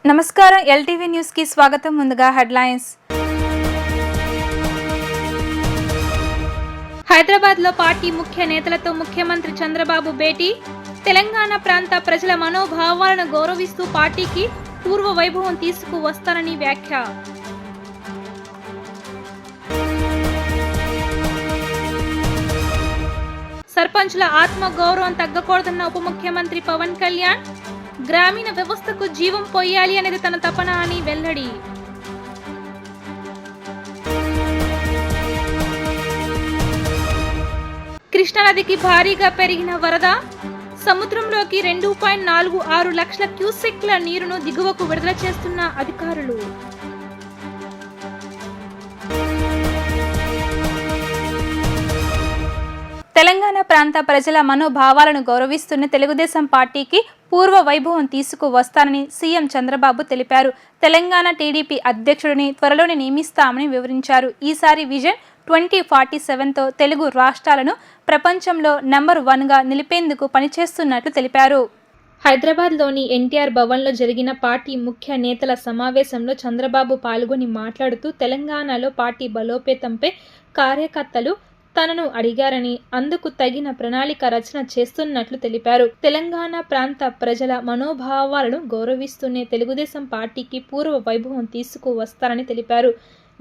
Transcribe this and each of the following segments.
నమస్కారం LTV news కి స్వాగతం. ముందుగా హెడ్లైన్స్. హైదరాబాద్ లో పార్టీ ముఖ్య నేతలతో ముఖ్యమంత్రి చంద్రబాబు భేటీ. తెలంగాణ ప్రాంత ప్రజల మనోభావాలను గౌరవిస్తూ పార్టీకి పూర్వ వైభవం తీసుకువస్తానని వ్యాఖ్య. సర్పంచుల ఆత్మ గౌరవం తగ్గకూడదన్న ఉప ముఖ్యమంత్రి పవన్ కళ్యాణ్. గ్రామీణ వ్యవస్థకు జీవం పోయాలి అనేది తన తపన అని వెల్లడి. కృష్ణానదికి భారీగా పెరిగిన వరద. సముద్రంలోకి 2.46 లక్షల క్యూసెక్ల నీరును దిగువకు విడుదల చేస్తున్న అధికారులు. తెలంగాణ ప్రాంత ప్రజల మనోభావాలను గౌరవిస్తున్న తెలుగుదేశం పార్టీకి పూర్వ వైభవం తీసుకువస్తానని సీఎం చంద్రబాబు తెలిపారు. తెలంగాణ టీడీపీ అధ్యక్షుడిని త్వరలోనే నియమిస్తామని వివరించారు. ఈసారి విజన్ 2047తో తెలుగు రాష్ట్రాలను ప్రపంచంలో నెంబర్ 1గా నిలిపేందుకు పనిచేస్తున్నట్లు తెలిపారు. హైదరాబాద్లోని ఎన్టీఆర్ భవన్లో జరిగిన పార్టీ ముఖ్య నేతల సమావేశంలో చంద్రబాబు పాల్గొని మాట్లాడుతూ తెలంగాణలో పార్టీ బలోపేతంపై కార్యకర్తలు తనను అడిగారని, అందుకు తగిన ప్రణాళిక రచన చేస్తున్నట్లు తెలిపారు. తెలంగాణ ప్రాంత ప్రజల మనోభావాలను గౌరవిస్తూనే తెలుగుదేశం పార్టీకి పూర్వ వైభవం తీసుకువస్తారని తెలిపారు.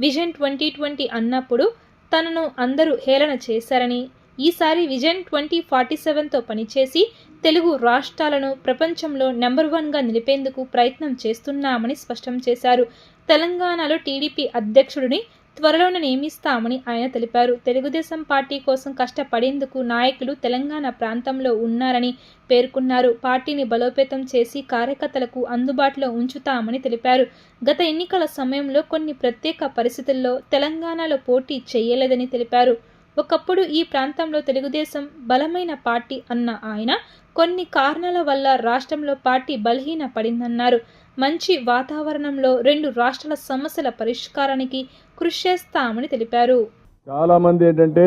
విజన్ 2020 అన్నప్పుడు తనను అందరూ హేళన చేశారని, ఈసారి విజన్ 2047తో పనిచేసి తెలుగు రాష్ట్రాలను ప్రపంచంలో నెంబర్ 1గా నిలిపేందుకు ప్రయత్నం చేస్తున్నామని స్పష్టం చేశారు. తెలంగాణలో టీడీపీ అధ్యక్షుడిని త్వరలోనే నియమిస్తామని ఆయన తెలిపారు. తెలుగుదేశం పార్టీ కోసం కష్టపడేందుకు నాయకులు తెలంగాణ ప్రాంతంలో ఉన్నారని పేర్కొన్నారు. పార్టీని బలోపేతం చేసి కార్యకర్తలకు అందుబాటులో ఉంచుతామని తెలిపారు. గత ఎన్నికల సమయంలో కొన్ని ప్రత్యేక పరిస్థితుల్లో తెలంగాణలో పోటీ చేయలేదని తెలిపారు. ఒకప్పుడు ఈ ప్రాంతంలో తెలుగుదేశం బలమైన పార్టీ అన్న ఆయన కొన్ని కారణాల వల్ల రాష్ట్రంలో పార్టీ బలహీన పడిందన్నారు. మంచి వాతావరణంలో 2 రాష్ట్రాల సమస్యల పరిష్కారానికి కృషి చేస్తామని తెలిపారు. చాలా మంది ఏంటంటే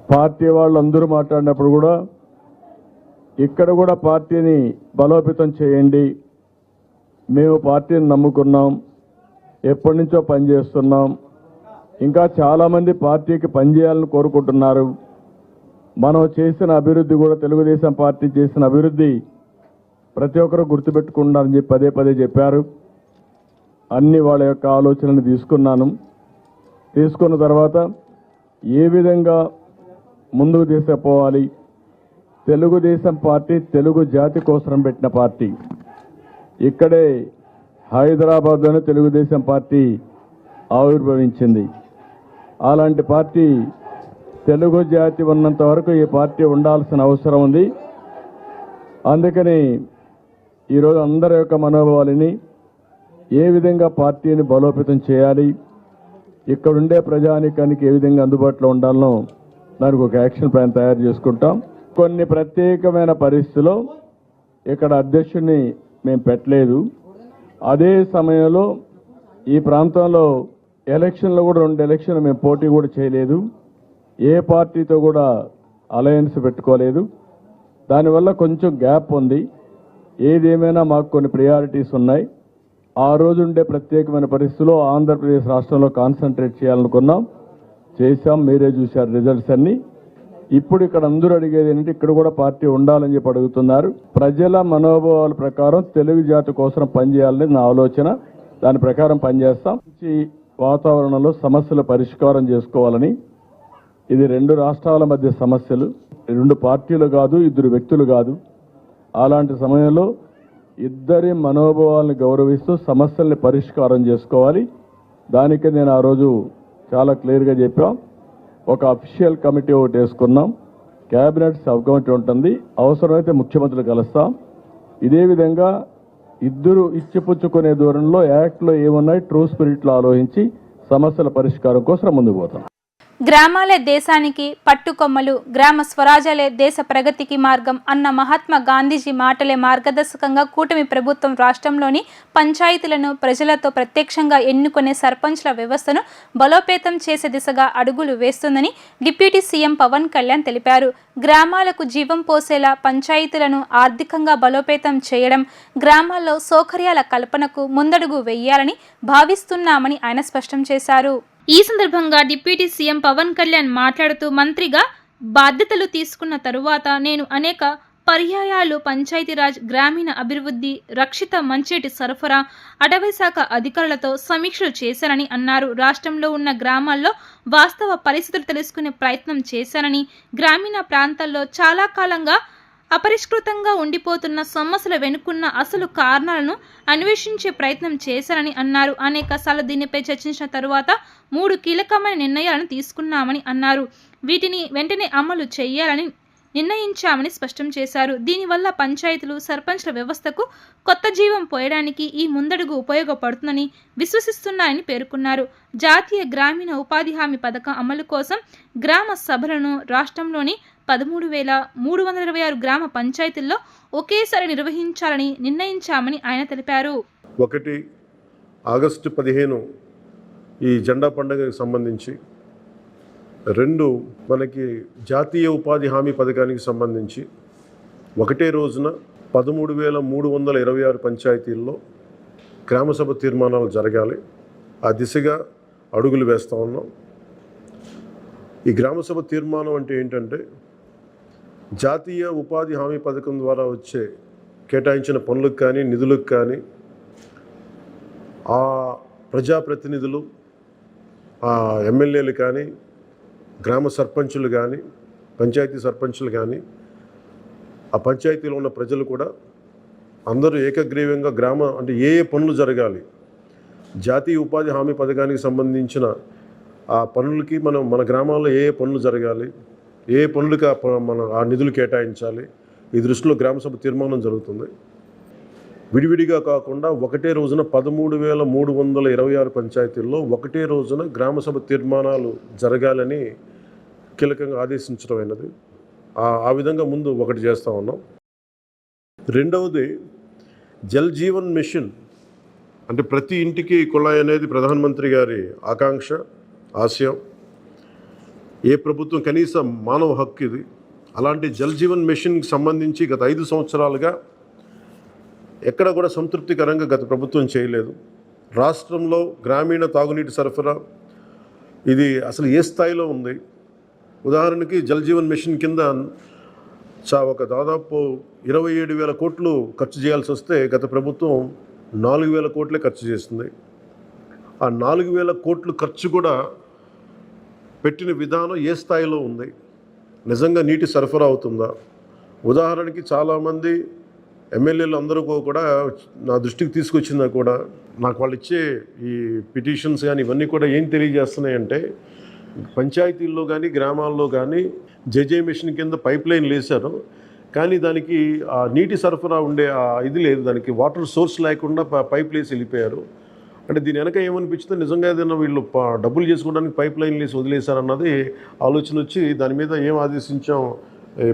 పార్టీ వాళ్ళందరూ మాట్లాడినప్పుడు కూడా ఇక్కడ కూడా పార్టీని బలోపేతం చేయండి, మేము పార్టీని నమ్ముకున్నాం, ఎప్పటి నుంచో పనిచేస్తున్నాం, ఇంకా చాలామంది పార్టీకి పనిచేయాలని కోరుకుంటున్నారు, మనం చేసిన అభివృద్ధి కూడా తెలుగుదేశం పార్టీ చేసిన అభివృద్ధి ప్రతి ఒక్కరు గుర్తుపెట్టుకుంటారని చెప్పి పదే పదే చెప్పారు. అన్ని వాళ్ళ యొక్క ఆలోచనలు తీసుకున్న తర్వాత ఏ విధంగా ముందుకు తీసుకుపోవాలి, తెలుగుదేశం పార్టీ తెలుగు జాతి కోసం పెట్టిన పార్టీ. ఇక్కడే హైదరాబాద్లోనే తెలుగుదేశం పార్టీ ఆవిర్భవించింది. అలాంటి పార్టీ తెలుగు జాతి ఉన్నంత వరకు ఈ పార్టీ ఉండాల్సిన అవసరం ఉంది. అందుకని ఈరోజు అందరి యొక్క మనోభావాలని ఏ విధంగా పార్టీని బలోపేతం చేయాలి, ఇక్కడుండే ప్రజానికానికి ఏ విధంగా అందుబాటులో ఉండాలనో దానికి ఒక యాక్షన్ ప్లాన్ తయారు చేసుకుంటాం. కొన్ని ప్రత్యేకమైన పరిస్థితుల్లో ఇక్కడ అధ్యక్షుడిని మేము పెట్టలేదు. అదే సమయంలో ఈ ప్రాంతంలో ఎలక్షన్లో కూడా 2 ఎలక్షన్లు మేము పోటీ కూడా చేయలేదు, ఏ పార్టీతో కూడా అలయన్స్ పెట్టుకోలేదు. దానివల్ల కొంచెం గ్యాప్ ఉంది. ఏదేమైనా మాకు కొన్ని ప్రయారిటీస్ ఉన్నాయి. ఆ రోజు ఉండే ప్రత్యేకమైన పరిస్థితుల్లో ఆంధ్రప్రదేశ్ రాష్ట్రంలో కాన్సన్ట్రేట్ చేయాలనుకున్నాం, చేశాం. మీరే చూశారు రిజల్ట్స్ అన్ని. ఇప్పుడు ఇక్కడ అందరూ అడిగేది ఏంటంటే ఇక్కడ కూడా పార్టీ ఉండాలని చెప్పి అడుగుతున్నారు. ప్రజల మనోభావాల ప్రకారం తెలుగు జాతి కోసం పనిచేయాలని నా ఆలోచన. దాని ప్రకారం పనిచేస్తాం. వాతావరణంలో సమస్యల పరిష్కారం చేసుకోవాలని. ఇది 2 రాష్ట్రాల మధ్య సమస్యలు, 2 పార్టీలు కాదు, 2 వ్యక్తులు కాదు. అలాంటి సమయంలో ఇద్దరి మనోభావాలను గౌరవిస్తూ సమస్యల్ని పరిష్కారం చేసుకోవాలి. దానికి నేను ఆ రోజు చాలా క్లియర్గా చెప్పాం. ఒక అఫీషియల్ కమిటీ ఒకటి వేసుకున్నాం, క్యాబినెట్ సబ్ కమిటీ ఉంటుంది, అవసరమైతే ముఖ్యమంత్రులు కలుస్తాం. ఇదే విధంగా ఇద్దరు ఇచ్చిపుచ్చుకునే దూరంలో యాక్ట్లో ఏమున్నాయి ట్రూ స్పిరిట్లో ఆలోచించి సమస్యల పరిష్కారం కోసం ముందుకు పోతాం. గ్రామాలే దేశానికి పట్టుకొమ్మలు, గ్రామ స్వరాజ్యాలే దేశ ప్రగతికి మార్గం అన్న మహాత్మా గాంధీజీ మాటలే మార్గదర్శకంగా కూటమి ప్రభుత్వం రాష్ట్రంలోని పంచాయతీలను ప్రజలతో ప్రత్యక్షంగా ఎన్నుకునే సర్పంచ్ల వ్యవస్థను బలోపేతం చేసే దిశగా అడుగులు వేస్తుందని డిప్యూటీ సీఎం పవన్ కళ్యాణ్ తెలిపారు. గ్రామాలకు జీవం పోసేలా పంచాయతీలను ఆర్థికంగా బలోపేతం చేయడం, గ్రామాల్లో సౌకర్యాల కల్పనకు ముందడుగు వేయాలని భావిస్తున్నామని ఆయన స్పష్టం చేశారు. ఈ సందర్భంగా డిప్యూటీ సీఎం పవన్ కళ్యాణ్ మాట్లాడుతూ, మంత్రిగా బాధ్యతలు తీసుకున్న తరువాత నేను అనేక పర్యాయాలు పంచాయతీరాజ్, గ్రామీణ అభివృద్ధి, రక్షిత మంచినీటి సరఫరా, అటవీ శాఖ అధికారులతో సమీక్షలు చేశానని అన్నారు. రాష్ట్రంలో ఉన్న గ్రామాల్లో వాస్తవ పరిస్థితులు తెలుసుకునే ప్రయత్నం చేశానని, గ్రామీణ ప్రాంతాల్లో చాలా కాలంగా అపరిష్కృతంగా ఉండిపోతున్న సమస్యల వెనుకున్న అసలు కారణాలను అన్వేషించే ప్రయత్నం చేశారని అన్నారు. అనేకసార్లు దీనిపై చర్చించిన తరువాత 3 కీలకమైన నిర్ణయాలను తీసుకున్నామని అన్నారు. వీటిని వెంటనే అమలు చేయాలని నిర్ణయించామని స్పష్టం చేశారు. దీనివల్ల పంచాయతీలు, సర్పంచ్ల వ్యవస్థకు కొత్త జీవం పోయడానికి ఈ ముందడుగు ఉపయోగపడుతుందని విశ్వసిస్తున్నారని పేర్కొన్నారు. జాతీయ గ్రామీణ ఉపాధి హామీ పథకం అమలు కోసం గ్రామ సభలను రాష్ట్రంలోని 13,326 గ్రామ పంచాయతీల్లో ఒకేసారి నిర్వహించాలని నిర్ణయించామని ఆయన తెలిపారు. 1 ఆగస్టు 15 ఈ జెండా పండుగకు సంబంధించి, 2 మనకి జాతీయ ఉపాధి హామీ పథకానికి సంబంధించి ఒకటే రోజున 13,326 పంచాయతీల్లో గ్రామసభ తీర్మానాలు జరగాలి. ఆ దిశగా అడుగులు వేస్తూ ఉన్నాం. ఈ గ్రామసభ తీర్మానం అంటే ఏంటంటే, జాతీయ ఉపాధి హామీ పథకం ద్వారా వచ్చే కేటాయించిన పనులకు కానీ, నిధులకు కానీ ఆ ప్రజాప్రతినిధులు, ఆ ఎమ్మెల్యేలు కానీ, గ్రామ సర్పంచులు కానీ, పంచాయతీ సర్పంచులు కానీ, ఆ పంచాయతీలో ఉన్న ప్రజలు కూడా అందరూ ఏకగ్రీవంగా అంటే ఏ పనులు జరగాలి, జాతీయ ఉపాధి హామీ పథకానికి సంబంధించిన ఆ పనులకి మన గ్రామాల్లో ఏ పనులు జరగాలి, ఏ పనులకి ఆ నిధులు కేటాయించాలి, ఈ దృష్టిలో గ్రామసభ తీర్మానం జరుగుతుంది. విడివిడిగా కాకుండా ఒకటే రోజున 13,326 పంచాయతీల్లో ఒకటే రోజున గ్రామసభ తీర్మానాలు జరగాలని కీలకంగా ఆదేశించడం అయినది. ఆ విధంగా ముందు ఒకటి చేస్తూ ఉన్నాం. 2వది జల్ జీవన్ మిషన్, అంటే ప్రతి ఇంటికి కుళాయి అనేది ప్రధానమంత్రి గారి ఆకాంక్ష, ఆశయం. ఏ ప్రభుత్వం కనీసం మానవ హక్కు ఇది. అలాంటి జల్ జీవన్ మిషన్కి సంబంధించి గత 5 సంవత్సరాలుగా ఎక్కడ కూడా సంతృప్తికరంగా గత ప్రభుత్వం చేయలేదు. రాష్ట్రంలో గ్రామీణ తాగునీటి సరఫరా ఇది అసలు ఏ స్థాయిలో ఉంది? ఉదాహరణకి జల్ జీవన్ మిషన్ కింద ఒక దాదాపు 27,000 కోట్లు ఖర్చు చేయాల్సి వస్తే గత ప్రభుత్వం 4,000 కోట్లే ఖర్చు చేస్తుంది. ఆ 4,000 కోట్లు ఖర్చు కూడా పెట్టిన విధానం ఏ స్థాయిలో ఉంది? నిజంగా నీటి సరఫరా అవుతుందా? ఉదాహరణకి చాలామంది ఎమ్మెల్యేలు అందరూ కూడా నా దృష్టికి తీసుకొచ్చిందా కూడా, నాకు వాళ్ళు ఇచ్చే ఈ పిటిషన్స్ కానీ ఇవన్నీ కూడా ఏం తెలియజేస్తున్నాయంటే, పంచాయతీల్లో కానీ గ్రామాల్లో కానీ జేజే మిషన్ కింద పైప్ లైన్లు వేశారు, కానీ దానికి ఆ నీటి సరఫరా ఉండే ఇది లేదు, దానికి వాటర్ సోర్స్ లేకుండా పైప్ వేసి వెళ్ళిపోయారు. అంటే దీని వెనక ఏమనిపించిందో, నిజంగా ఏదైనా వీళ్ళు డబ్బులు చేసుకోవడానికి పైప్ లైన్లు వేసి వదిలేశారన్నది ఆలోచన వచ్చి దాని మీద ఏం ఆదేశించాం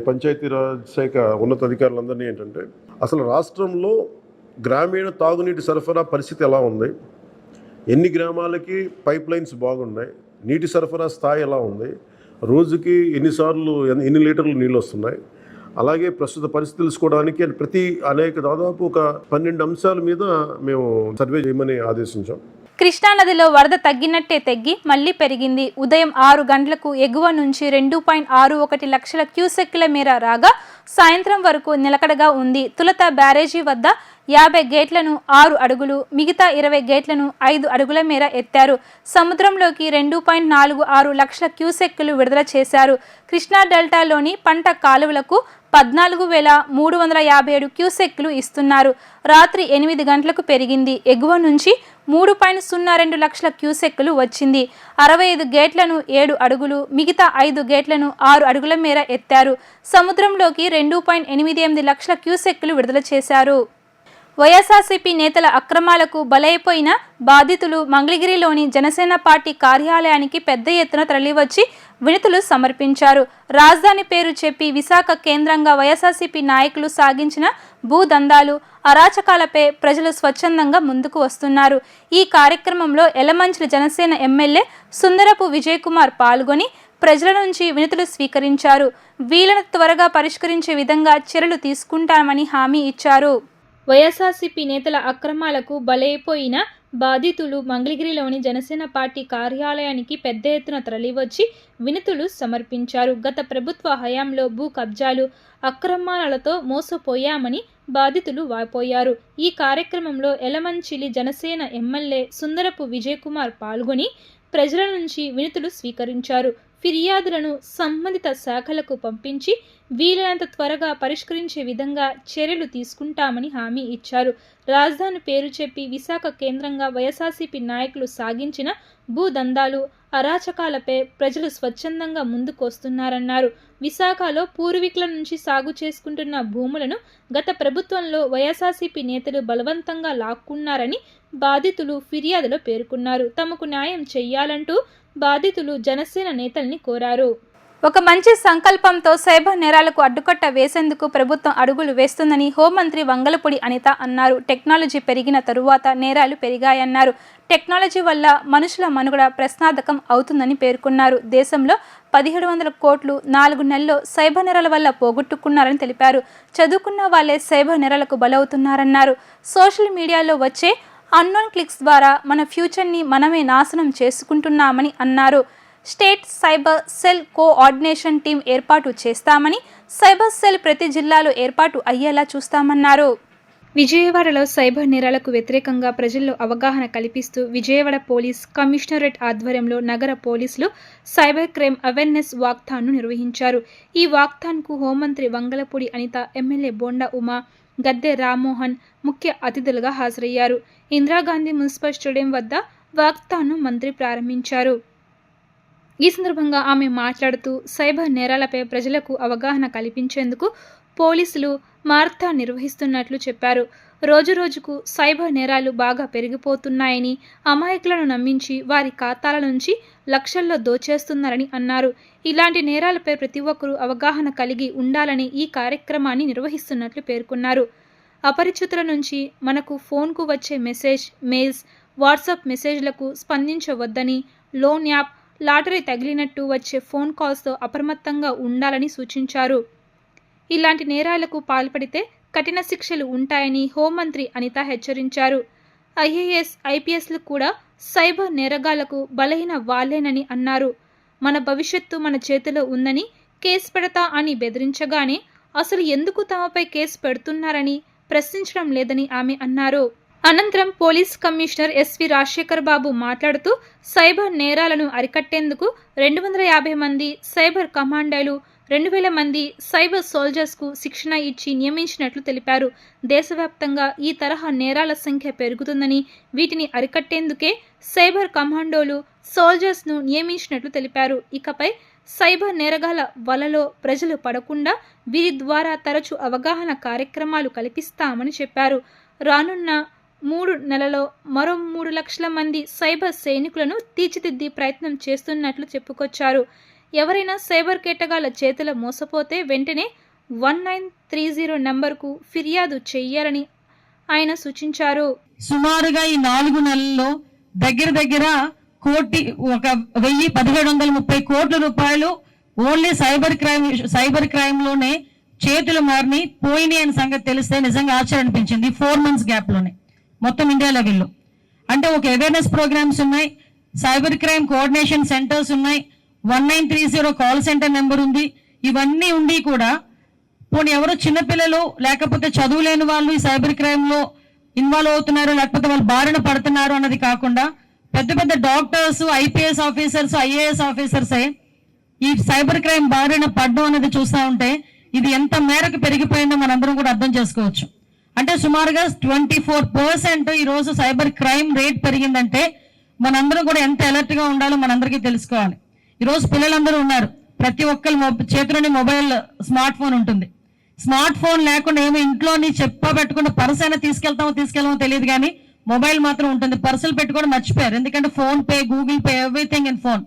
పంచాయతీరాజ్ శాఖ ఉన్నతాధికారులందరినీ ఏంటంటే, అసలు రాష్ట్రంలో గ్రామీణ తాగునీటి సరఫరా పరిస్థితి ఎలా ఉంది, ఎన్ని గ్రామాలకి పైప్ లైన్స్ బాగున్నాయి, నీటి సరఫరా స్థాయి ఎలా ఉంది, రోజుకి ఎన్ని లీటర్లు నీళ్ళు వస్తున్నాయి, అలాగే ప్రస్తుత పరిస్థితి తెలుసుకోవడానికి దాదాపు ఒక 12 అంశాల మీద మేము సర్వే చేయమని ఆదేశించాం. కృష్ణానదిలో వరద తగ్గినట్టే తగ్గి మళ్లీ పెరిగింది. ఉదయం 6 గంటలకు ఎగువ నుంచి 2.61 లక్షల క్యూసెక్కుల మేర రాగా సాయంత్రం వరకు నిలకడగా ఉంది. తులత బ్యారేజీ వద్ద 50 గేట్లను 6 అడుగులు, మిగతా 20 గేట్లను 5 అడుగుల మేర ఎత్తారు. సముద్రంలోకి 2.46 లక్షల క్యూసెక్కులు విడుదల చేశారు. కృష్ణా డెల్టాలోని పంట కాలువలకు 14,357 క్యూసెక్కులు ఇస్తున్నారు. రాత్రి 8 గంటలకు పెరిగింది. ఎగువ నుంచి 3.02 లక్షల క్యూసెక్కులు వచ్చింది. 65 గేట్లను 7 అడుగులు, మిగతా 5 గేట్లను 6 అడుగుల మేర ఎత్తారు. సముద్రంలోకి 2.88 లక్షల క్యూసెక్కులు విడుదల చేశారు. వైఎస్ఆర్సీపీ నేతల అక్రమాలకు బలైపోయిన బాధితులు మంగళగిరిలోని జనసేన పార్టీ కార్యాలయానికి పెద్ద ఎత్తున తరలివచ్చి వినతులు సమర్పించారు. రాజధాని పేరు చెప్పి విశాఖ కేంద్రంగా వైఎస్ఆర్సీపీ నాయకులు సాగించిన భూదందాలు, అరాచకాలపై ప్రజలు స్వచ్ఛందంగా ముందుకు వస్తున్నారు. ఈ కార్యక్రమంలో ఎలమంచిలి జనసేన ఎమ్మెల్యే సుందరపు విజయ్ కుమార్ పాల్గొని ప్రజల నుంచి వినతులు స్వీకరించారు. వీళ్ళను త్వరగా పరిష్కరించే విధంగా చర్యలు తీసుకుంటామని హామీ ఇచ్చారు. వైఎస్ఆర్సీపీ నేతల అక్రమాలకు బలైపోయిన బాధితులు మంగళగిరిలోని జనసేన పార్టీ కార్యాలయానికి పెద్ద ఎత్తున తరలివచ్చి వినతులు సమర్పించారు. గత ప్రభుత్వ హయాంలో భూ కబ్జాలు, అక్రమాలతో మోసపోయామని బాధితులు వాపోయారు. ఈ కార్యక్రమంలో ఎలమంచిలి జనసేన ఎమ్మెల్యే సుందరపు విజయ్ కుమార్ పాల్గొని ప్రజల నుంచి వినతులు స్వీకరించారు. ఫిర్యాదులను సంబంధిత శాఖలకు పంపించి వీలైనంత త్వరగా పరిష్కరించే విధంగా చర్యలు తీసుకుంటామని హామీ ఇచ్చారు. రాజధాని పేరు చెప్పి విశాఖ కేంద్రంగా వైఎస్ఆర్సీపీ నాయకులు సాగించిన భూదందాలు, అరాచకాలపై ప్రజలు స్వచ్ఛందంగా ముందుకొస్తున్నారన్నారు. విశాఖలో పూర్వీకుల నుంచి సాగు చేసుకుంటున్న భూములను గత ప్రభుత్వంలో వైఎస్ఆర్సీపీ నేతలు బలవంతంగా లాక్కున్నారని బాధితులు ఫిర్యాదులో పేర్కొన్నారు. తమకు న్యాయం చేయాలంటూ బాధితులు జనసేన నేతల్ని కోరారు. ఒక మంచి సంకల్పంతో సైబర్ నేరాలకు అడ్డుకట్ట వేసేందుకు ప్రభుత్వం అడుగులు వేస్తుందని హోంమంత్రి వంగలపూడి అనిత అన్నారు. టెక్నాలజీ పెరిగిన తరువాత నేరాలు పెరిగాయన్నారు. టెక్నాలజీ వల్ల మనుషుల మనుగడ ప్రశ్నార్థకం అవుతుందని పేర్కొన్నారు. దేశంలో 1700 కోట్లు 4 నెలల్లో సైబర్ నేరాల వల్ల పోగొట్టుకున్నారని తెలిపారు. చదువుకున్న వాళ్ళే సైబర్ నేరాలకు బలవుతున్నారన్నారు. సోషల్ మీడియాలో వచ్చే అన్నోన్ క్లిక్స్ ద్వారా మన ఫ్యూచర్ని మనమే నాశనం చేసుకుంటున్నామని అన్నారు. State cyber cell coordination team ఏర్పాటు చేస్తామని, సైబర్ సెల్ ప్రతి జిల్లాలో ఏర్పాటు అయ్యేలా చూస్తామన్నారు. విజయవాడలో సైబర్ నేరాలకు వ్యతిరేకంగా ప్రజల్లో అవగాహన కల్పిస్తూ విజయవాడ పోలీస్ కమిషనరేట్ ఆధ్వర్యంలో నగర పోలీసులు సైబర్ క్రైమ్ అవేర్నెస్ వాక్థాన్ను నిర్వహించారు. ఈ వాక్థాన్కు హోంమంత్రి వంగలపూడి అనిత, ఎమ్మెల్యే బోండా ఉమా, గద్దె రామ్మోహన్ ముఖ్య అతిథులుగా హాజరయ్యారు. ఇందిరాగాంధీ మున్సిపల్ స్టేడియం వద్ద వాక్థాన్ను మంత్రి ప్రారంభించారు. ఈ సందర్భంగా ఆమె మాట్లాడుతూ సైబర్ నేరాలపై ప్రజలకు అవగాహన కల్పించేందుకు పోలీసులు మారథాన్ నిర్వహిస్తున్నట్లు చెప్పారు. రోజురోజుకు సైబర్ నేరాలు బాగా పెరిగిపోతున్నాయని, అమాయకులను నమ్మించి వారి ఖాతాల నుంచి లక్షల్లో దోచేస్తున్నారని అన్నారు. ఇలాంటి నేరాలపై ప్రతి ఒక్కరూ అవగాహన కలిగి ఉండాలని ఈ కార్యక్రమాన్ని నిర్వహిస్తున్నట్లు పేర్కొన్నారు. అపరిచితుల నుంచి మనకు ఫోన్కు వచ్చే మెయిల్స్, వాట్సాప్ మెసేజ్లకు స్పందించవద్దని, లోన్ యాప్, లాటరీ తగిలినట్టు వచ్చే ఫోన్ కాల్స్తో అప్రమత్తంగా ఉండాలని సూచించారు. ఇలాంటి నేరాలకు పాల్పడితే కఠిన శిక్షలు ఉంటాయని హోంమంత్రి అనిత హెచ్చరించారు. ఐఏఎస్, ఐపీఎస్లు కూడా సైబర్ నేరగాళ్లకు బలహీన వాళ్లేనని అన్నారు. మన భవిష్యత్తు మన చేతిలో ఉందని, కేసు పెడతా అని బెదిరించగానే అసలు ఎందుకు తమపై కేసు పెడుతున్నారని ప్రశ్నించడం లేదని ఆమె అన్నారు. అనంతరం పోలీస్ కమిషనర్ ఎస్వి రాజశేఖర్ బాబు మాట్లాడుతూ సైబర్ నేరాలను అరికట్టేందుకు 250 మంది సైబర్ కమాండోలు, 2000 మంది సైబర్ సోల్జర్స్కు శిక్షణ ఇచ్చి నియమించినట్లు తెలిపారు. దేశవ్యాప్తంగా ఈ తరహా నేరాల సంఖ్య పెరుగుతుందని, వీటిని అరికట్టేందుకే సైబర్ కమాండోలు, సోల్జర్స్ను నియమించినట్లు తెలిపారు. ఇకపై సైబర్ నేరగాల వలలో ప్రజలు పడకుండా వీరి ద్వారా తరచూ అవగాహన కార్యక్రమాలు కల్పిస్తామని చెప్పారు. రానున్న 3 నెలల్లో మరో 3 లక్షల మంది సైబర్ సైనికులను తీర్చిదిద్దే ప్రయత్నం చేస్తున్నట్లు చెప్పుకొచ్చారు. ఎవరైనా సైబర్ కేటగాళ్ల చేతిలో మోసపోతే వెంటనే 1930 నంబర్కు ఫిర్యాదు చేయాలని ఆయన సూచించారు. సుమారుగా ఈ 4 నెలల్లో దగ్గర 1,1730 కోట్ల రూపాయలు ఓన్లీ సైబర్ క్రైమ్ లోనే చేతులు మారిని పోయినాయి అనే సంగతి తెలిస్తే నిజంగా ఆశ్చర్యం అనిపించింది. 4 months గ్యాప్ లోనే మొత్తం ఇండియా లెవెల్లో. అంటే ఒక అవేర్నెస్ ప్రోగ్రామ్స్ ఉన్నాయి, సైబర్ క్రైమ్ కోఆర్డినేషన్ సెంటర్స్ ఉన్నాయి, 1930 కాల్ సెంటర్ నెంబర్ ఉంది. ఇవన్నీ ఉండి కూడా పోనీ ఎవరో చిన్నపిల్లలు లేకపోతే చదువులేని వాళ్ళు ఈ సైబర్ క్రైమ్ లో ఇన్వాల్వ్ అవుతున్నారు, లేకపోతే వాళ్ళు బారిన పడుతున్నారు అన్నది కాకుండా పెద్ద పెద్ద doctors, IPS officers, IAS officers ఈ సైబర్ క్రైమ్ బారిన పడడం అనేది చూస్తూ ఉంటే ఇది ఎంత మేరకు పెరిగిపోయిందో మనందరం కూడా అర్థం చేసుకోవచ్చు. అంటే సుమారుగా 24% ఈ రోజు సైబర్ క్రైమ్ రేట్ పెరిగిందంటే మనందరం కూడా ఎంత అలర్ట్ గా ఉండాలో మనందరికీ తెలుసుకోవాలి. ఈ రోజు పిల్లలందరూ ఉన్నారు, ప్రతి ఒక్కరి చేతిలోని మొబైల్, స్మార్ట్ ఫోన్ ఉంటుంది. స్మార్ట్ ఫోన్ లేకుండా ఏమో ఇంట్లోని పెట్టుకున్న పర్స్ అయినా తీసుకెళ్తామో తెలియదు కానీ మొబైల్ మాత్రం ఉంటుంది. పర్సులు పెట్టుకొని మర్చిపోయారు, ఎందుకంటే phone pay, Google pay, everything in phone.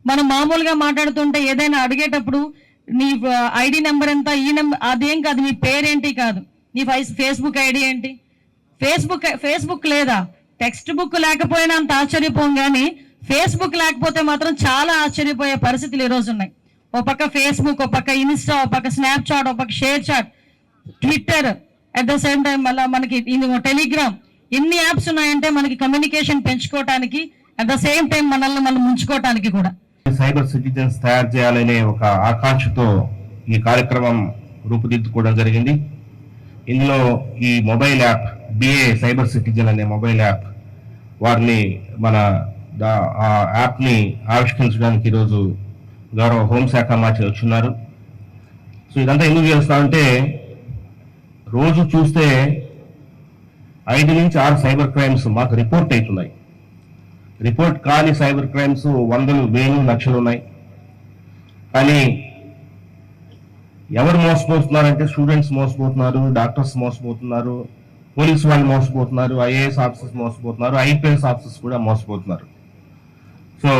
మనం మామూలుగా మాట్లాడుతుంటే ఏదైనా అడిగేటప్పుడు నీ ఐడి నెంబర్ ఎంత, ఈ నెంబర్, అదేం కాదు, నీ పేరేంటి కాదు, నీ ఫేస్బుక్ ఐడి ఏంటి, ఫేస్బుక్ లేదా, టెక్స్ట్ బుక్ లేకపోయినా అంత ఆశ్చర్యపోం, కానీ ఫేస్బుక్ లేకపోతే మాత్రం చాలా ఆశ్చర్యపోయే పరిస్థితులు ఈ రోజు ఉన్నాయి. ఒక పక్క ఫేస్బుక్, ఒక పక్క ఇన్స్టా, ఒక పక్క స్నాప్చాట్, ఒక పక్క ShareChat, Twitter, at the same time మళ్ళీ మనకి టెలిగ్రామ్, ఎన్ని యాప్స్ ఉన్నాయంటే మనకి కమ్యూనికేషన్ పెంచుకోవటానికి, అట్ ద సేమ్ టైం మనల్ని మనం ముంచుకోవటానికి కూడా. సైబర్ సిటిజన్స్ తయారు చేయాలనే ఒక ఆకాంక్షతో ఈ కార్యక్రమం రూపుదిద్దుకోవడం జరిగింది. ఇందులో ఈ mobile app be a cyber citizen అనే మొబైల్ యాప్ వారిని మన ఆ యాప్ని ఆవిష్కరించడానికి ఈరోజు గౌరవ హోంశాఖ మంత్రి వచ్చున్నారు. సో ఇదంతా ఎందుకు చేస్తామంటే రోజు చూస్తే 5 నుంచి 6 సైబర్ క్రైమ్స్ మాకు రిపోర్ట్ అవుతున్నాయి. రిపోర్ట్ కాని సైబర్ క్రైమ్స్ వందలు, వేలు, లక్షలు ఉన్నాయి. కానీ ఎవరు మోసపోతున్నారంటే స్టూడెంట్స్ మోసపోతున్నారు, డాక్టర్స్ మోసపోతున్నారు, పోలీసు వాళ్ళు మోసపోతున్నారు, ఐఏఎస్ ఆఫీసర్స్ మోసపోతున్నారు, ఐపీఎస్ ఆఫీసర్స్ కూడా మోసపోతున్నారు. సో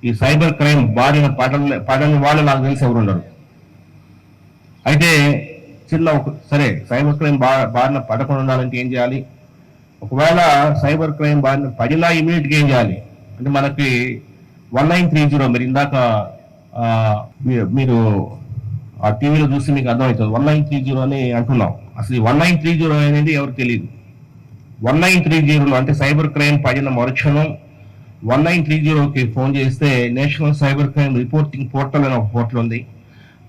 ఈ సైబర్ క్రైమ్ బారిన పడని వాళ్ళు నాకు తెలిసి ఎవరు ఉండరు. అయితే సరే సైబర్ క్రైమ్ బారిన పడకుండా ఉండాలంటే ఏం చేయాలి? ఒకవేళ సైబర్ క్రైమ్ బారిన పడినా ఇమీడియట్గా ఏం చేయాలి అంటే మనకి 1930 మీరు ఇందాక మీరు ఆ టీవీలో చూసి మీకు అర్థమవుతుంది. 1930 అని అంటున్నాం. అసలు ఈ 1930 అనేది ఎవరికి తెలియదు. 1930 అంటే సైబర్ క్రైమ్ పడిన మరుక్షణం 1930కి ఫోన్ చేస్తే national cyber crime reporting portal అనే ఒక పోర్టల్ ఉంది.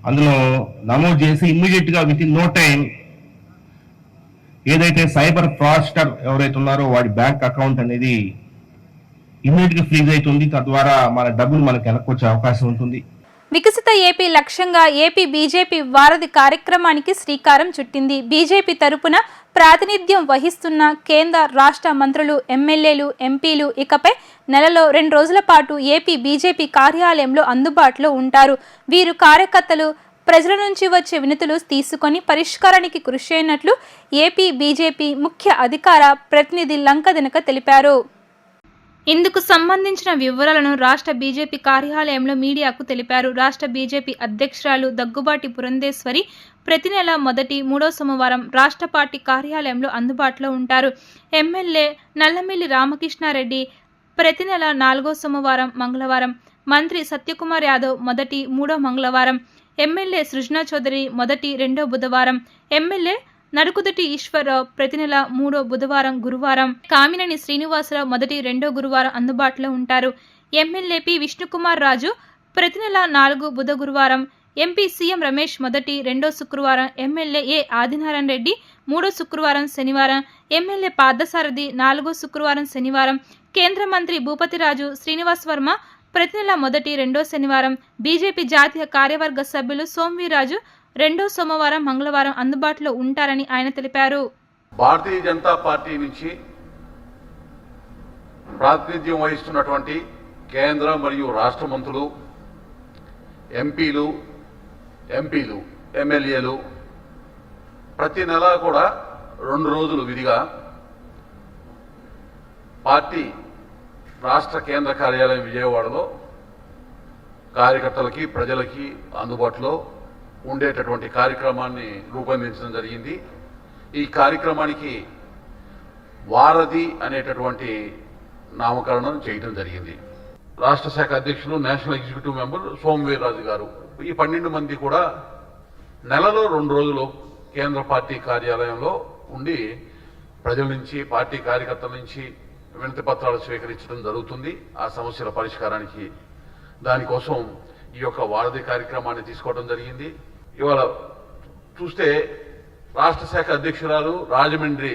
అందులో నమోదు చేసి ఇమ్మీడియట్ గా విత్ ఇన్ నో టైం ఏదైతే సైబర్ ఫ్రాడ్స్టర్ ఎవరైతే ఉన్నారో వాడి బ్యాంక్ అకౌంట్ అనేది ఇమ్మీడియట్ గా ఫ్రీజ్ అవుతుంది. తద్వారా మన డబ్బులు మనకు వెనక్కొచ్చే అవకాశం ఉంటుంది. వికసిత ఏపీ లక్ష్యంగా ఏపీ బీజేపీ వారధి కార్యక్రమానికి శ్రీకారం చుట్టింది. బీజేపీ తరపున ప్రాతినిధ్యం వహిస్తున్న కేంద్ర రాష్ట్ర మంత్రులు, ఎమ్మెల్యేలు, ఎంపీలు ఇకపై నెలలో 2 రోజుల పాటు ఏపీ బీజేపీ కార్యాలయంలో అందుబాటులో ఉంటారు. వీరు కార్యకర్తలు ప్రజల నుంచి వచ్చే వినతులు తీసుకొని పరిష్కారానికి కృషి చేయనట్లు ఏపీ బీజేపీ ముఖ్య అధికార ప్రతినిధి లంకదినక తెలిపారు. ఇందుకు సంబంధించిన వివరాలను రాష్ట్ర బీజేపీ కార్యాలయంలో మీడియాకు తెలిపారు. రాష్ట్ర బీజేపీ అధ్యక్షురాలు దగ్గుబాటి పురంధేశ్వరి ప్రతి నెల మొదటి, 3వ సోమవారం రాష్ట్ర పార్టీ కార్యాలయంలో అందుబాటులో ఉంటారు. ఎమ్మెల్యే నల్లమిల్లి రామకృష్ణారెడ్డి ప్రతి నెల 4వ సోమవారం, మంగళవారం, మంత్రి సత్యకుమార్ యాదవ్ మొదటి, 3వ మంగళవారం, ఎమ్మెల్యే సృజనా చౌదరి మొదటి, 2వ బుధవారం, ఎమ్మెల్యే నడుకుదటి ఈశ్వరరావు ప్రతి నెల 3వ బుధవారం, గురువారం, కామినేని శ్రీనివాసరావు మొదటి, 2వ గురువారం అందుబాటులో ఉంటారు. ఎమ్మెల్యే పి విష్ణుకుమార్ రాజు ప్రతి నెల 4 బుధ గురువారం, ఎంపీ సీఎం రమేష్ మొదటి, 2వ శుక్రవారం, ఎమ్మెల్యే ఏ ఆదినారాయణ రెడ్డి 3వ శుక్రవారం, శనివారం, ఎమ్మెల్యే పార్థసారథి 4వ శుక్రవారం, శనివారం, కేంద్ర మంత్రి భూపతిరాజు శ్రీనివాస్ వర్మ ప్రతి నెల మొదటి, 2వ శనివారం, బీజేపీ జాతీయ కార్యవర్గ సభ్యులు సోమవీరాజు 2వ సోమవారం, మంగళవారం అందుబాటులో ఉంటారని ఆయన తెలిపారు. భారతీయ జనతా పార్టీ నుంచి ప్రాతినిధ్యం వహిస్తున్నటువంటి కేంద్ర మరియు రాష్ట్ర మంత్రులు, ఎంపీలు, ఎమ్మెల్యేలు ప్రతి నెల కూడా 2 రోజులు విధిగా పార్టీ రాష్ట్ర కేంద్ర కార్యాలయం విజయవాడలో కార్యకర్తలకి, ప్రజలకి అందుబాటులో ఉండేటటువంటి కార్యక్రమాన్ని రూపొందించడం జరిగింది. ఈ కార్యక్రమానికి వారధి అనేటటువంటి నామకరణం చేయడం జరిగింది. రాష్ట్ర శాఖ అధ్యక్షులు, నేషనల్ ఎగ్జిక్యూటివ్ మెంబర్ సోమవీర్రాజు గారు ఈ 12 మంది కూడా నెలలో 2 రోజులు కేంద్ర పార్టీ కార్యాలయంలో ఉండి ప్రజల నుంచి, పార్టీ కార్యకర్తల నుంచి వినతి పత్రాలు స్వీకరించడం జరుగుతుంది. ఆ సమస్యల పరిష్కారానికి దానికోసం ఈ యొక్క వారధి కార్యక్రమాన్ని తీసుకోవడం జరిగింది. ఇవాళ చూస్తే రాష్ట్ర శాఖ అధ్యక్షురాలు, రాజమండ్రి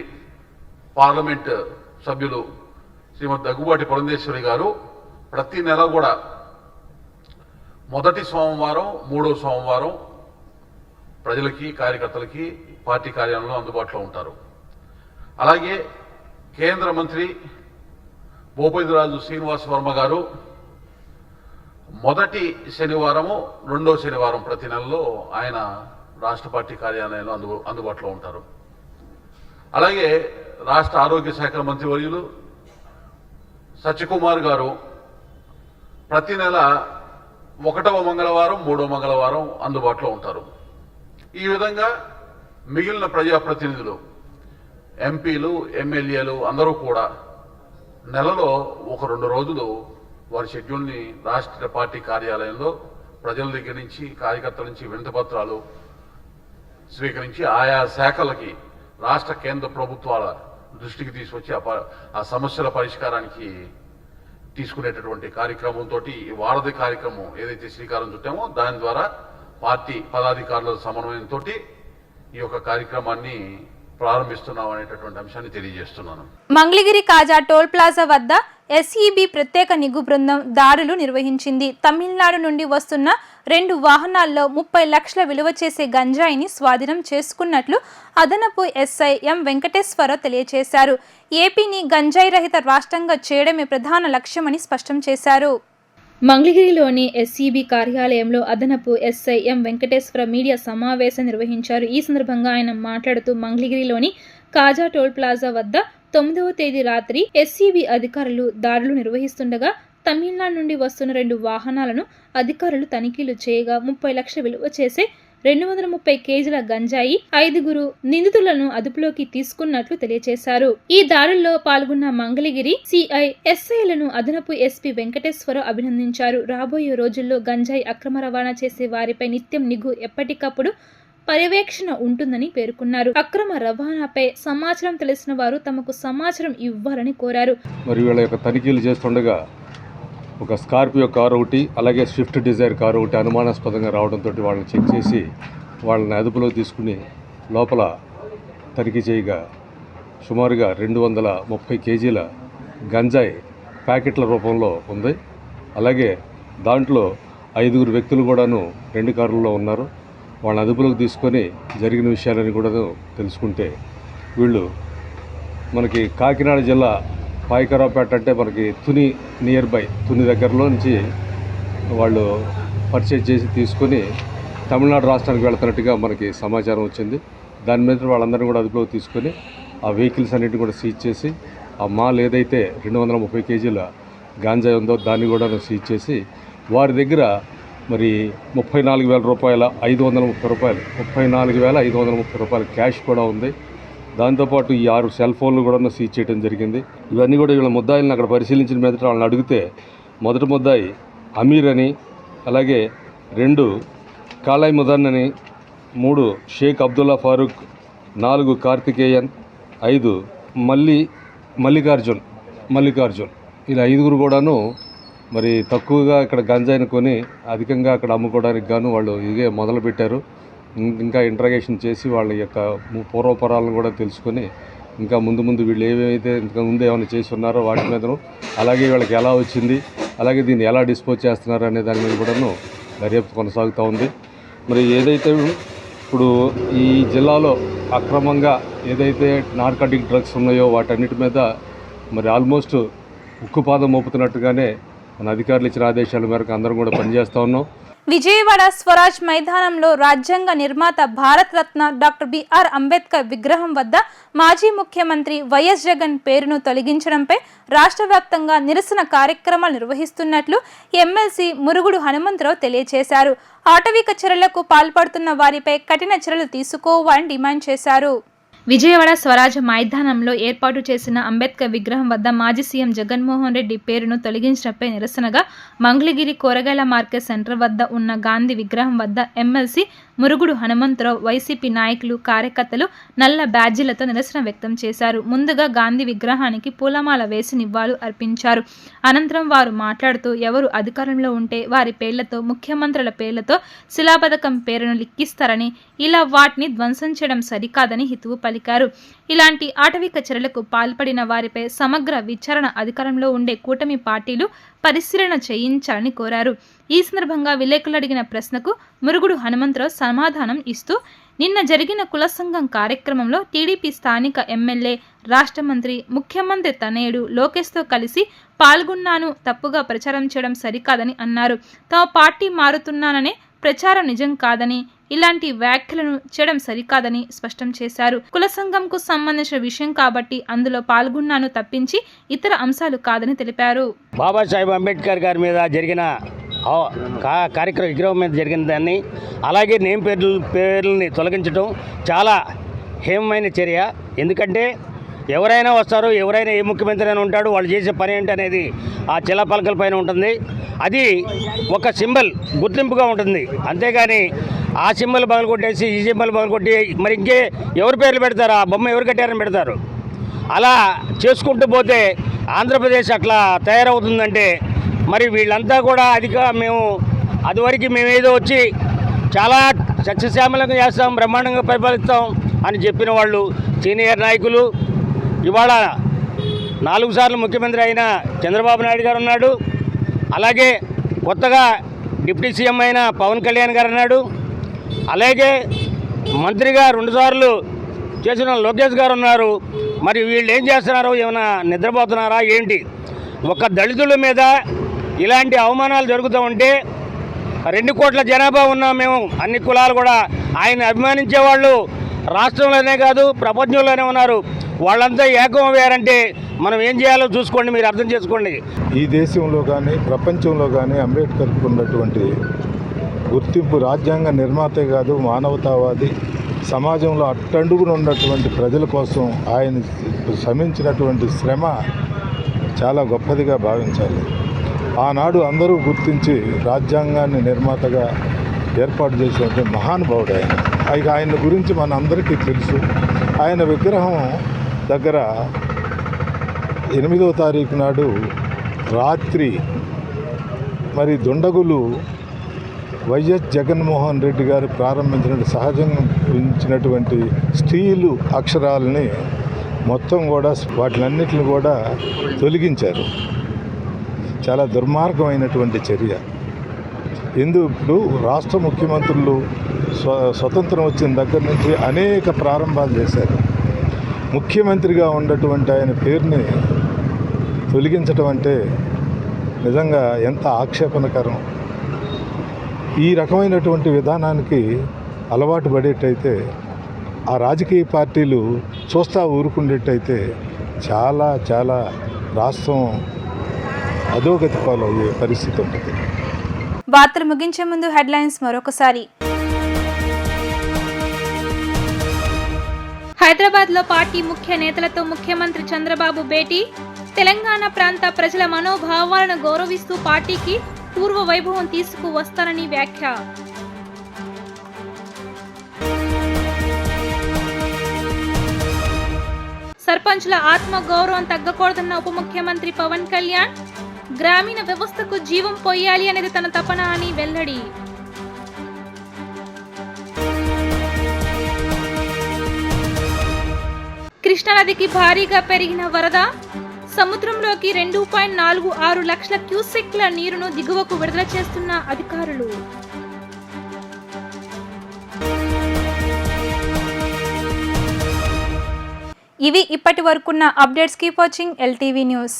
పార్లమెంట్ సభ్యులు శ్రీమతి దగ్గుబాటి పురంధేశ్వరి గారు ప్రతి నెల కూడా మొదటి సోమవారం, 3వ సోమవారం ప్రజలకి, కార్యకర్తలకి పార్టీ కార్యాలయంలో అందుబాటులో ఉంటారు. అలాగే కేంద్ర మంత్రి భూపతిరాజు శ్రీనివాస్ వర్మ గారు మొదటి శనివారము, 2వ శనివారం ప్రతి నెలలో ఆయన రాష్ట్ర పార్టీ కార్యాలయంలో అందుబాటులో ఉంటారు. అలాగే రాష్ట్ర ఆరోగ్య శాఖ మంత్రివర్యులు సత్యకుమార్ గారు ప్రతి నెల 1వ మంగళవారం 3వ మంగళవారం అందుబాటులో ఉంటారు. ఈ విధంగా మిగిలిన ప్రజాప్రతినిధులు, ఎంపీలు, ఎమ్మెల్యేలు అందరూ కూడా నెలలో 1-2 రోజులు వారి షెడ్యూల్ని రాష్ట్ర పార్టీ కార్యాలయంలో ప్రజల దగ్గర నుంచి, కార్యకర్తల నుంచి వినతిపత్రాలు స్వీకరించి ఆయా శాఖలకి రాష్ట్ర కేంద్ర ప్రభుత్వాల దృష్టికి తీసుకొచ్చి ఆ సమస్యల పరిష్కారానికి తీసుకునేటటువంటి కార్యక్రమంతో ఈ వారధి కార్యక్రమం ఏదైతే శ్రీకారం చుట్టామో దాని ద్వారా పార్టీ పదాధికారుల సమన్వయంతో ఈ యొక్క కార్యక్రమాన్ని ప్రారంభిస్తున్నాం అనేటటువంటి అంశాన్ని తెలియజేస్తున్నాను. మంగళగిరి కాజా టోల్ ప్లాజా వద్ద ఎస్ఈబి ప్రత్యేక నిఘు బృందం దాడులు నిర్వహించింది. తమిళనాడు నుండి వస్తున్న 2 వాహనాల్లో 30 లక్షల విలువ చేసే గంజాయిని స్వాధీనం చేసుకున్నట్లు అదనపు ఎస్ఐ ఎం వెంకటేశ్వరరావు తెలియజేశారు. ఏపీని గంజాయి రహిత రాష్ట్రంగా చేయడమే ప్రధాన లక్ష్యమని స్పష్టం చేశారు. మంగళగిరిలోని ఎస్ఈబి కార్యాలయంలో అదనపు ఎస్ఐ ఎం వెంకటేశ్వర మీడియా సమావేశం నిర్వహించారు. ఈ సందర్భంగా ఆయన మాట్లాడుతూ మంగళగిరిలోని కాజా టోల్ ప్లాజా వద్ద 9వ తేదీ రాత్రి ఎస్ఈబి అధికారులు దాడులు నిర్వహిస్తుండగా తమిళనాడు నుండి వస్తున్న 2 వాహనాలను అధికారులు తనిఖీలు చేయగా 30 లక్షల విలువ చేసే 230 కేజీల గంజాయి 5 నిందితులను అదుపులోకి తీసుకున్నట్లు తెలియజేశారు. ఈ దాడుల్లో పాల్గొన్న మంగళగిరి సిఐ ఎస్ఐలను అదనపు ఎస్పీ వెంకటేశ్వరరావు అభినందించారు. రాబోయే రోజుల్లో గంజాయి అక్రమ రవాణా చేసే వారిపై నిత్యం నిఘు ఎప్పటికప్పుడు పర్యవేక్షణ ఉంటుందని పేర్కొన్నారు. అక్రమ రవాణాపై సమాచారం తెలిసిన వారు తమకు సమాచారం ఇవ్వాలని కోరారు. మరి వీళ్ళ యొక్క తనిఖీలు చేస్తుండగా ఒక స్కార్పియో కారు ఒకటి, అలాగే స్విఫ్ట్ డిజైర్ కారు ఒకటి అనుమానాస్పదంగా రావడంతో వాళ్ళని చెక్ చేసి వాళ్ళని అదుపులో తీసుకుని లోపల తనిఖీ చేయగా సుమారుగా 230 కేజీల గంజాయి ప్యాకెట్ల రూపంలో ఉంది. అలాగే దాంట్లో 5 వ్యక్తులు కూడాను 2 కారుల్లో ఉన్నారు. వాళ్ళని అదుపులోకి తీసుకొని జరిగిన విషయాలని కూడా తెలుసుకుంటే వీళ్ళు మనకి కాకినాడ జిల్లా పాయకరావుపేట అంటే మనకి తుని నియర్ బై తుని దగ్గరలో నుంచి వాళ్ళు పర్చేజ్ చేసి తీసుకొని తమిళనాడు రాష్ట్రానికి వెళ్తున్నట్టుగా మనకి సమాచారం వచ్చింది. దాని మీద వాళ్ళందరినీ కూడా అదుపులోకి తీసుకొని ఆ వెహికల్స్ అన్నింటినీ కూడా సీజ్ చేసి ఆ మాల్ ఏదైతే 230 కేజీల గాంజాయి ఉందో దాన్ని కూడా సీజ్ చేసి వారి దగ్గర మరి 34,000 రూపాయల 530 రూపాయలు 34,530 రూపాయల క్యాష్ కూడా ఉంది. దాంతోపాటు ఈ 6 సెల్ ఫోన్లు కూడా సీజ్ చేయడం జరిగింది. ఇవన్నీ కూడా వీళ్ళ ముద్దాయిలను అక్కడ పరిశీలించిన మీద వాళ్ళని అడిగితే మొదటి ముద్దాయి అమీర్ అని, అలాగే 2 కాలాయ్ ముదన్ అని, 3 షేక్ అబ్దుల్లా ఫారూక్, 4 కార్తికేయన్, 5 మల్లికార్జున్ ఇలా 5 కూడాను మరి తక్కువగా ఇక్కడ గంజాయిని కొని అధికంగా అక్కడ అమ్ముకోవడానికి గాను వాళ్ళు ఇదే మొదలుపెట్టారు. ఇంకా ఇంట్రాగేషన్ చేసి వాళ్ళ యొక్క పూర్వపరాలను కూడా తెలుసుకొని ఇంకా ముందు వీళ్ళు ఏవైతే ఇంతకుముందు ఏమైనా చేసి ఉన్నారో వాటి మీదను, అలాగే వీళ్ళకి ఎలా వచ్చింది, అలాగే దీన్ని ఎలా డిస్పోజ్ చేస్తున్నారు అనే దాని మీద కూడాను దర్యాప్తు కొనసాగుతూ ఉంది. మరి ఏదైతే ఇప్పుడు ఈ జిల్లాలో అక్రమంగా ఏదైతే నార్కాటిక్ డ్రగ్స్ ఉన్నాయో వాటన్నిటి మీద మరి ఆల్మోస్ట్ ఉక్కుపాదం మోపుతున్నట్టుగానే మన అధికారులు ఇచ్చిన ఆదేశాల మేరకు అందరం కూడా పనిచేస్తూ ఉన్నాం. విజయవాడ స్వరాజ్ మైదానంలో రాజ్యాంగ నిర్మాత భారత రత్న డాక్టర్ బిఆర్ అంబేద్కర్ విగ్రహం వద్ద మాజీ ముఖ్యమంత్రి వైఎస్ జగన్ పేరును తొలగించడంపై రాష్ట్ర వ్యాప్తంగా నిరసన కార్యక్రమాలు నిర్వహిస్తున్నట్లు ఎమ్మెల్సీ మురుగుడు హనుమంతరావు తెలియజేశారు. ఆటవిక చర్యలకు పాల్పడుతున్న వారిపై కఠిన చర్యలు తీసుకోవాలని డిమాండ్ చేశారు. విజయవాడ స్వరాజ్ మైదానంలో ఏర్పాటు చేసిన అంబేద్కర్ విగ్రహం వద్ద మాజీ సీఎం జగన్మోహన్ రెడ్డి పేరును తొలగించడంపై నిరసనగా మంగళగిరి కూరగాయల మార్కెట్ సెంటర్ వద్ద ఉన్న గాంధీ విగ్రహం వద్ద ఎమ్మెల్సీ మురుగుడు హనుమంతరావు, వైసీపీ నాయకులు, కార్యకర్తలు నల్ల బ్యాడ్జీలతో నిరసన వ్యక్తం చేశారు. ముందుగా గాంధీ విగ్రహానికి పూలమాల వేసి నివాళులు అర్పించారు. అనంతరం వారు మాట్లాడుతూ ఎవరు అధికారంలో ఉంటే వారి పేర్లతో, ముఖ్యమంత్రుల పేర్లతో శిలాపథకం పేరును లిఖిస్తారని, ఇలా వాటిని ధ్వంసం చేయడం సరికాదని హితవు పలికారు. ఇలాంటి ఆటవిక చర్యలకు పాల్పడిన వారిపై సమగ్ర విచారణ అధికారంలో ఉండే కూటమి పార్టీలు పరిశీలన చేయించాలని కోరారు. ఈ సందర్భంగా విలేకరులు అడిగిన ప్రశ్నకు మురుగుడు హనుమంతరావు సమాధానం ఇస్తూ, నిన్న జరిగిన కుల సంఘం కార్యక్రమంలో టీడీపీ స్థానిక ఎమ్మెల్యే, రాష్ట్ర మంత్రి, ముఖ్యమంత్రి తనయుడు లోకేష్తో కలిసి పాల్గొన్నాను, తప్పుగా ప్రచారం చేయడం సరికాదని అన్నారు. తమ పార్టీ మారుతున్నాననే ప్రచారం నిజం కాదని, ఇలాంటి వ్యాఖ్యలను చేయడం సరికాదని స్పష్టం చేశారు. కుల సంఘంకు సంబంధించిన విషయం కాబట్టి అందులో పాల్గొన్నాను తప్పించి ఇతర అంశాలు కాదని తెలిపారు. బాబాసాహెబ్ అంబేద్కర్ గారి మీద జరిగిన కార్యక్రమ విగ్రహం మీద జరిగిన దాన్ని, అలాగే నేమ్ పేర్లని తొలగించడం చాలా హేమమైన చర్య. ఎందుకంటే ఎవరైనా వస్తారు, ఎవరైనా ఏ ముఖ్యమంత్రి అయినా ఉంటాడు, వాళ్ళు చేసే పని ఏంటి అనేది ఆ శిలాఫలకాల పైన ఉంటుంది. అది ఒక సింబల్, గుర్తింపుగా ఉంటుంది. అంతేగాని ఆ సింబల్ పగలగొట్టేసి ఈ సింబల్ పగలగొట్టి మరి ఇంకే ఎవరి పేర్లు పెడతారు, ఆ బొమ్మ ఎవరు కట్టారని పెడతారు. అలా చేసుకుంటూ పోతే ఆంధ్రప్రదేశ్ అట్లా తయారవుతుందంటే మరి వీళ్ళంతా కూడా మేము అదివరకు మేమేదో వచ్చి చాలా సస్యశ్యామలంగా చేస్తాం, బ్రహ్మాండంగా పరిపాలిస్తాం అని చెప్పిన వాళ్ళు సీనియర్ నాయకులు. ఇవాళ 4 సార్లు ముఖ్యమంత్రి అయిన చంద్రబాబు నాయుడు గారు ఉన్నాడు. అలాగే కొత్తగా డిప్యూటీ సీఎం అయిన పవన్ కళ్యాణ్ గారు ఉన్నాడు. అలాగే మంత్రిగా 2 సార్లు చేసిన లోకేష్ గారు ఉన్నారు. మరి వీళ్ళు ఏం చేస్తున్నారో, ఏమైనా నిద్రపోతున్నారా ఏంటి? ఒక దళితుల మీద ఇలాంటి అవమానాలు జరుగుతూ ఉంటే 2 కోట్ల జనాభా ఉన్నాం మేము, అన్ని కులాలు కూడా ఆయన అభిమానించే వాళ్ళు రాష్ట్రంలోనే కాదు ప్రపంచంలోనే ఉన్నారు. వాళ్ళంతా ఏకం అయ్యారంటే మనం ఏం చేయాలో చూసుకోండి, మీరు అర్థం చేసుకోండి. ఈ దేశంలో కానీ ప్రపంచంలో కానీ అంబేద్కర్కు ఉన్నటువంటి గుర్తింపు రాజ్యాంగ నిర్మాతే కాదు, మానవతావాది, సమాజంలో అట్టడుగున ఉన్నటువంటి ప్రజల కోసం ఆయన శ్రమించినటువంటి శ్రమ చాలా గొప్పదిగా భావించాలి. ఆనాడు అందరూ గుర్తించి రాజ్యాంగాన్ని నిర్మాతగా ఏర్పాటు చేసినటువంటి మహానుభావుడు ఆయన. ఆయన గురించి మన అందరికీ తెలుసు. ఆయన విగ్రహం దగ్గర 8వ తారీఖు నాడు రాత్రి మరి దుండగులు వైఎస్ జగన్మోహన్ రెడ్డి గారు ప్రారంభించినటువంటి సహజంగా ఉంచినటువంటి స్టీలు అక్షరాలని మొత్తం కూడా వాటిలన్నిటిని కూడా తొలగించారు. చాలా దుర్మార్గమైనటువంటి చర్య. ఇప్పుడు రాష్ట్ర ముఖ్యమంత్రులు స్వతంత్రం వచ్చిన దగ్గర నుంచి అనేక ప్రారంభాలు చేశారు. ముఖ్యమంత్రిగా ఉన్నటువంటి ఆయన పేరుని తొలగించడం అంటే నిజంగా ఎంత ఆక్షేపణకరం. ఈ రకమైనటువంటి విధానానికి అలవాటు పడేటైతే, ఆ రాజకీయ పార్టీలు చూస్తా ఊరుకుండేటైతే చాలా చాలా రాష్ట్రం అధోగతి పాలయ్యే పరిస్థితి ఉంటుంది. వార్తలు ముగించే ముందు హెడ్లైన్స్ మరొకసారి. హైదరాబాద్లో పార్టీ ముఖ్య నేతలతో ముఖ్యమంత్రి చంద్రబాబు భేటీ. తెలంగాణ ప్రాంత ప్రజల మనోభావాలను గౌరవిస్తూ పార్టీకి పూర్వ వైభవం తీసుకువస్తానని వ్యాఖ్య. సర్పంచుల ఆత్మ గౌరవం తగ్గకూడదన్న ఉప ముఖ్యమంత్రి పవన్ కళ్యాణ్. గ్రామీణ వ్యవస్థకు జీవం పోయాలి అనేది తన తపన అని వెల్లడి. కృష్ణానదికి భారీగా పెరిగిన వరద. సముద్రంలోకి 2.46 లక్షల క్యూసెక్ల నీరును దిగువకు విడుదల చేస్తున్న అధికారులు. ఇవి ఇప్పటి వరకున్న updates. Keep watching LTV news.